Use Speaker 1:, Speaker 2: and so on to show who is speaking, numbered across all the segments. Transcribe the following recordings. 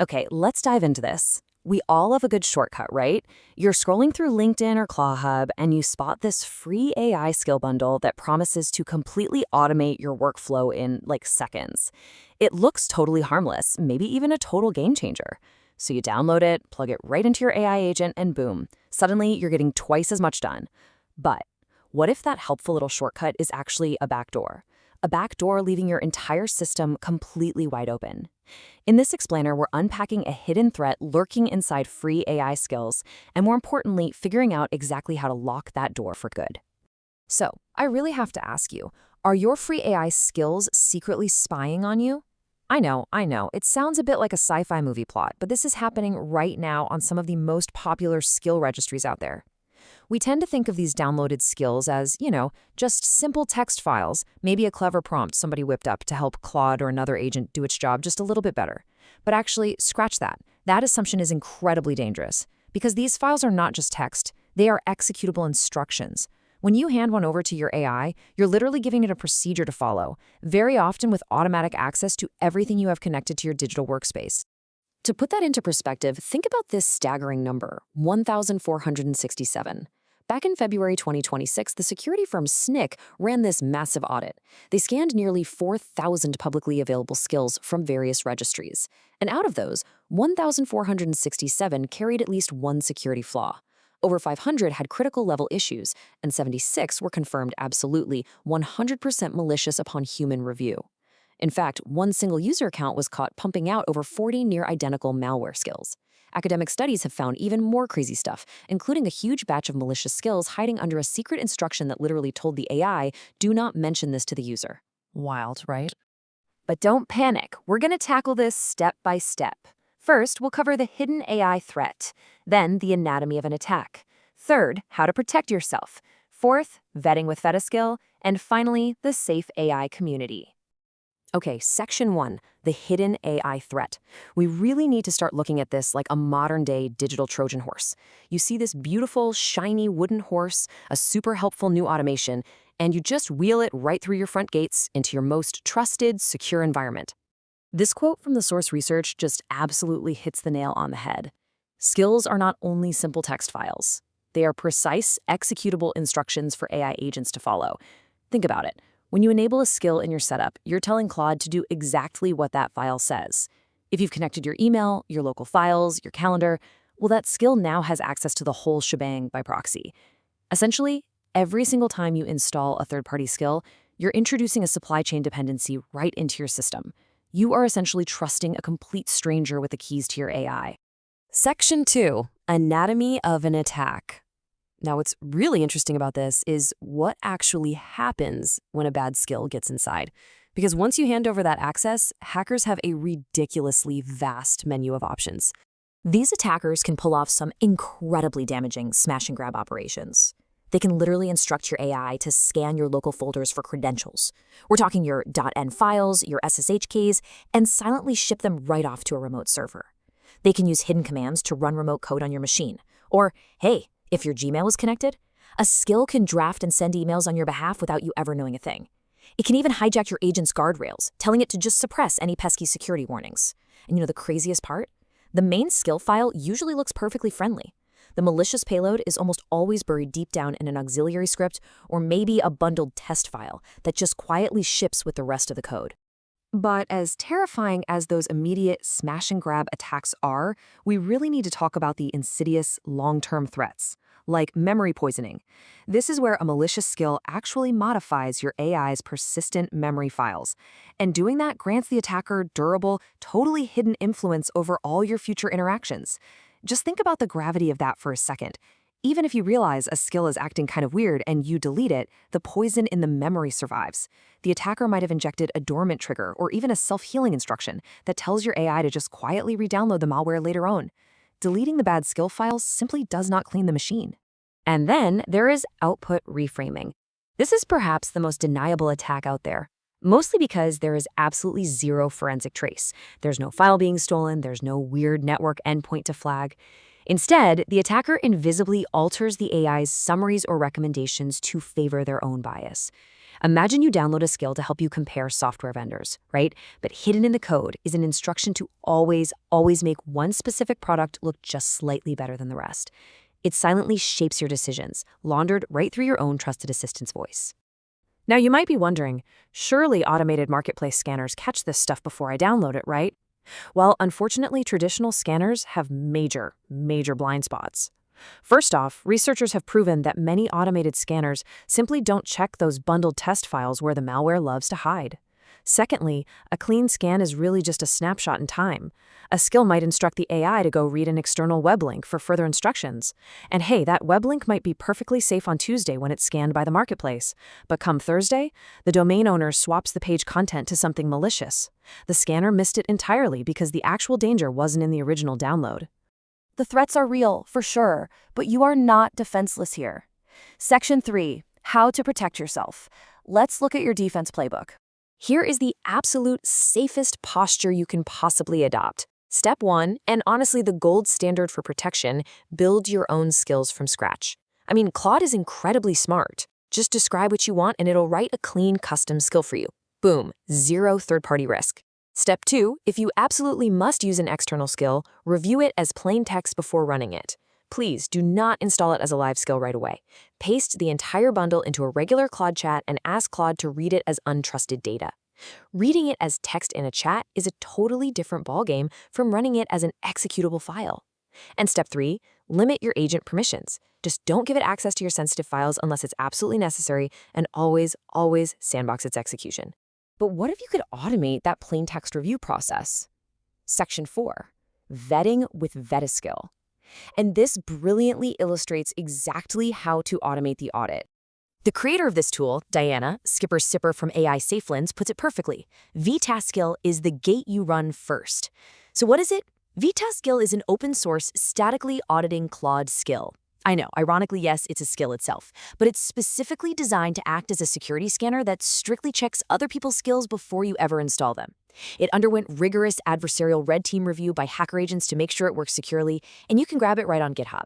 Speaker 1: Okay, let's dive into this. We all have a good shortcut, right? You're scrolling through LinkedIn or ClawHub and you spot this free AI skill bundle that promises to completely automate your workflow in like seconds. It looks totally harmless, maybe even a total game changer. So you download it, plug it right into your AI agent, and boom, suddenly you're getting twice as much done. But what if that helpful little shortcut is actually a backdoor? A backdoor leaving your entire system completely wide open. In this explainer, we're unpacking a hidden threat lurking inside free AI skills, and more importantly, figuring out exactly how to lock that door for good. So, I really have to ask you, are your free AI skills secretly spying on you? I know, it sounds a bit like a sci-fi movie plot, but this is happening right now on some of the most popular skill registries out there. We tend to think of these downloaded skills as, just simple text files, maybe a clever prompt somebody whipped up to help Claude or another agent do its job just a little bit better. But actually, scratch that. That assumption is incredibly dangerous, because these files are not just text, they are executable instructions. When you hand one over to your AI, you're literally giving it a procedure to follow, very often with automatic access to everything you have connected to your digital workspace. To put that into perspective, think about this staggering number, 1,467. Back in February 2026, the security firm Snyk ran this massive audit. They scanned nearly 4,000 publicly available skills from various registries. And out of those, 1,467 carried at least one security flaw. Over 500 had critical level issues, and 76 were confirmed absolutely 100% malicious upon human review. In fact, one single user account was caught pumping out over 40 near-identical malware skills. Academic studies have found even more crazy stuff, including a huge batch of malicious skills hiding under a secret instruction that literally told the AI, do not mention this to the user. Wild, right? But don't panic. We're going to tackle this step by step. First, we'll cover the hidden AI threat. Then, the anatomy of an attack. Third, how to protect yourself. Fourth, vetting with vetaskill. And finally, the safe AI community. Okay, section 1, the hidden AI threat. We really need to start looking at this like a modern-day digital Trojan horse. You see this beautiful, shiny wooden horse, a super helpful new automation, and you just wheel it right through your front gates into your most trusted, secure environment. This quote from the source research just absolutely hits the nail on the head. Skills are not only simple text files. They are precise, executable instructions for AI agents to follow. Think about it. When you enable a skill in your setup, you're telling Claude to do exactly what that file says. If you've connected your email, your local files, your calendar, well, that skill now has access to the whole shebang by proxy. Essentially, every single time you install a third-party skill, you're introducing a supply chain dependency right into your system. You are essentially trusting a complete stranger with the keys to your AI. Section 2, Anatomy of an Attack. Now, what's really interesting about this is what actually happens when a bad skill gets inside. Because once you hand over that access, hackers have a ridiculously vast menu of options. These attackers can pull off some incredibly damaging smash-and-grab operations. They can literally instruct your AI to scan your local folders for credentials. We're talking your .env files, your SSH keys, and silently ship them right off to a remote server. They can use hidden commands to run remote code on your machine. Or, hey, if your Gmail is connected, a skill can draft and send emails on your behalf without you ever knowing a thing. It can even hijack your agent's guardrails, telling it to just suppress any pesky security warnings. And the craziest part? The main skill file usually looks perfectly friendly. The malicious payload is almost always buried deep down in an auxiliary script or maybe a bundled test file that just quietly ships with the rest of the code. But as terrifying as those immediate smash-and-grab attacks are, we really need to talk about the insidious long-term threats, like memory poisoning. This is where a malicious skill actually modifies your AI's persistent memory files. And doing that grants the attacker durable, totally hidden influence over all your future interactions. Just think about the gravity of that for a second. Even if you realize a skill is acting kind of weird and you delete it, the poison in the memory survives. The attacker might have injected a dormant trigger or even a self-healing instruction that tells your AI to just quietly re-download the malware later on. Deleting the bad skill files simply does not clean the machine. And then there is output reframing. This is perhaps the most deniable attack out there, mostly because there is absolutely zero forensic trace. There's no file being stolen, there's no weird network endpoint to flag. Instead, the attacker invisibly alters the AI's summaries or recommendations to favor their own bias. Imagine you download a skill to help you compare software vendors, right? But hidden in the code is an instruction to always make one specific product look just slightly better than the rest. It silently shapes your decisions, laundered right through your own trusted assistant's voice. Now, you might be wondering, surely automated marketplace scanners catch this stuff before I download it, right? Well, unfortunately, traditional scanners have major blind spots. First off, researchers have proven that many automated scanners simply don't check those bundled test files where the malware loves to hide. Secondly, a clean scan is really just a snapshot in time. A skill might instruct the AI to go read an external web link for further instructions. And hey, that web link might be perfectly safe on Tuesday when it's scanned by the marketplace. But come Thursday, the domain owner swaps the page content to something malicious. The scanner missed it entirely because the actual danger wasn't in the original download.
Speaker 2: The threats are real, for sure, but you are not defenseless here. Section 3. How to protect yourself. Let's look at your defense playbook.
Speaker 1: Here is the absolute safest posture you can possibly adopt. Step 1, and honestly the gold standard for protection, build your own skills from scratch. I mean, Claude is incredibly smart. Just describe what you want and it'll write a clean custom skill for you. Boom, zero third-party risk. Step 2, if you absolutely must use an external skill, review it as plain text before running it. Please do not install it as a live skill right away. Paste the entire bundle into a regular Claude chat and ask Claude to read it as untrusted data. Reading it as text in a chat is a totally different ballgame from running it as an executable file. And step 3, limit your agent permissions. Just don't give it access to your sensitive files unless it's absolutely necessary, and always sandbox its execution. But what if you could automate that plain text review process? Section 4, vetting with vetaskill. And this brilliantly illustrates exactly how to automate the audit. The creator of this tool, Diana, skipper sipper from AI Safelins, puts it perfectly. Vetaskill is the gate you run first. So what is it? Vetaskill is an open source, statically auditing Claude skill. I know, ironically, yes, it's a skill itself, but it's specifically designed to act as a security scanner that strictly checks other people's skills before you ever install them. It underwent rigorous adversarial red team review by hacker agents to make sure it works securely, and you can grab it right on GitHub.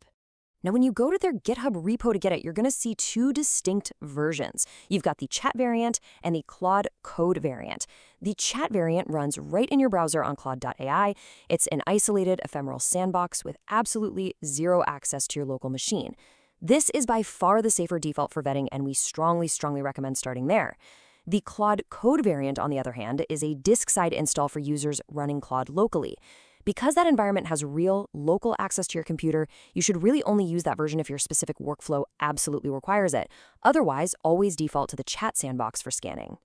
Speaker 1: Now, when you go to their GitHub repo to get it, you're going to see two distinct versions. You've got the chat variant and the Claude code variant. The chat variant runs right in your browser on Claude.ai. It's an isolated, ephemeral sandbox with absolutely zero access to your local machine. This is by far the safer default for vetting, and we strongly recommend starting there. The Claude code variant, on the other hand, is a disk-side install for users running Claude locally. Because that environment has real, local access to your computer, you should really only use that version if your specific workflow absolutely requires it. Otherwise, always default to the chat sandbox for scanning.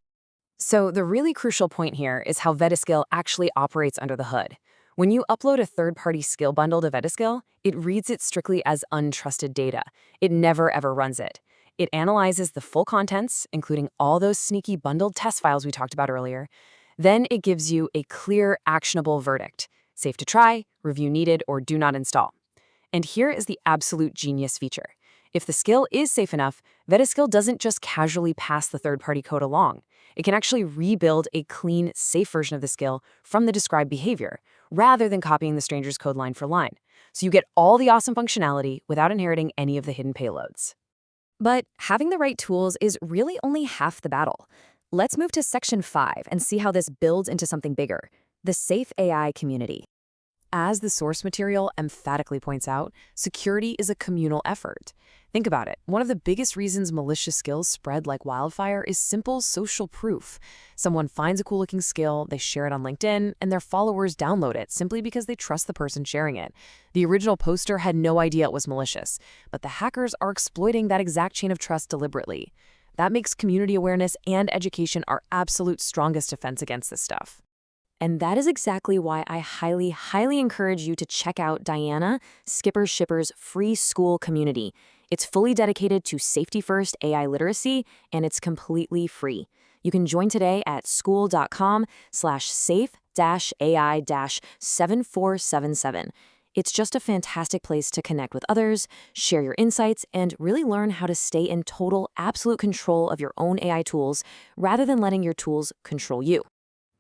Speaker 1: So the really crucial point here is how vetaskill actually operates under the hood. When you upload a third-party skill bundle to vetaskill, it reads it strictly as untrusted data. It never ever runs it. It analyzes the full contents, including all those sneaky bundled test files we talked about earlier. Then it gives you a clear, actionable verdict. Safe to try, review needed, or do not install. And here is the absolute genius feature. If the skill is safe enough, vetaskill doesn't just casually pass the third-party code along. It can actually rebuild a clean, safe version of the skill from the described behavior, rather than copying the stranger's code line for line. So you get all the awesome functionality without inheriting any of the hidden payloads. But having the right tools is really only half the battle. Let's move to Section 5 and see how this builds into something bigger. The Safe AI community. As the source material emphatically points out, security is a communal effort. Think about it. One of the biggest reasons malicious skills spread like wildfire is simple social proof. Someone finds a cool-looking skill, they share it on LinkedIn, and their followers download it simply because they trust the person sharing it. The original poster had no idea it was malicious, but the hackers are exploiting that exact chain of trust deliberately. That makes community awareness and education our absolute strongest defense against this stuff. And that is exactly why I highly encourage you to check out Diana, Skipper Shipper's free Skool community. It's fully dedicated to safety-first AI literacy, and it's completely free. You can join today at skool.com/safe-AI-7477. It's just a fantastic place to connect with others, share your insights, and really learn how to stay in total, absolute control of your own AI tools rather than letting your tools control you.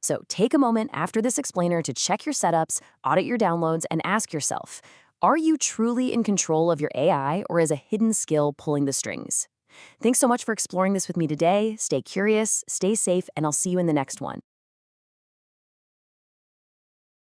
Speaker 1: So take a moment after this explainer to check your setups, audit your downloads, and ask yourself, are you truly in control of your AI, or is a hidden skill pulling the strings?
Speaker 2: Thanks so much for exploring this with me today. Stay curious, stay safe, and I'll see you in the next one.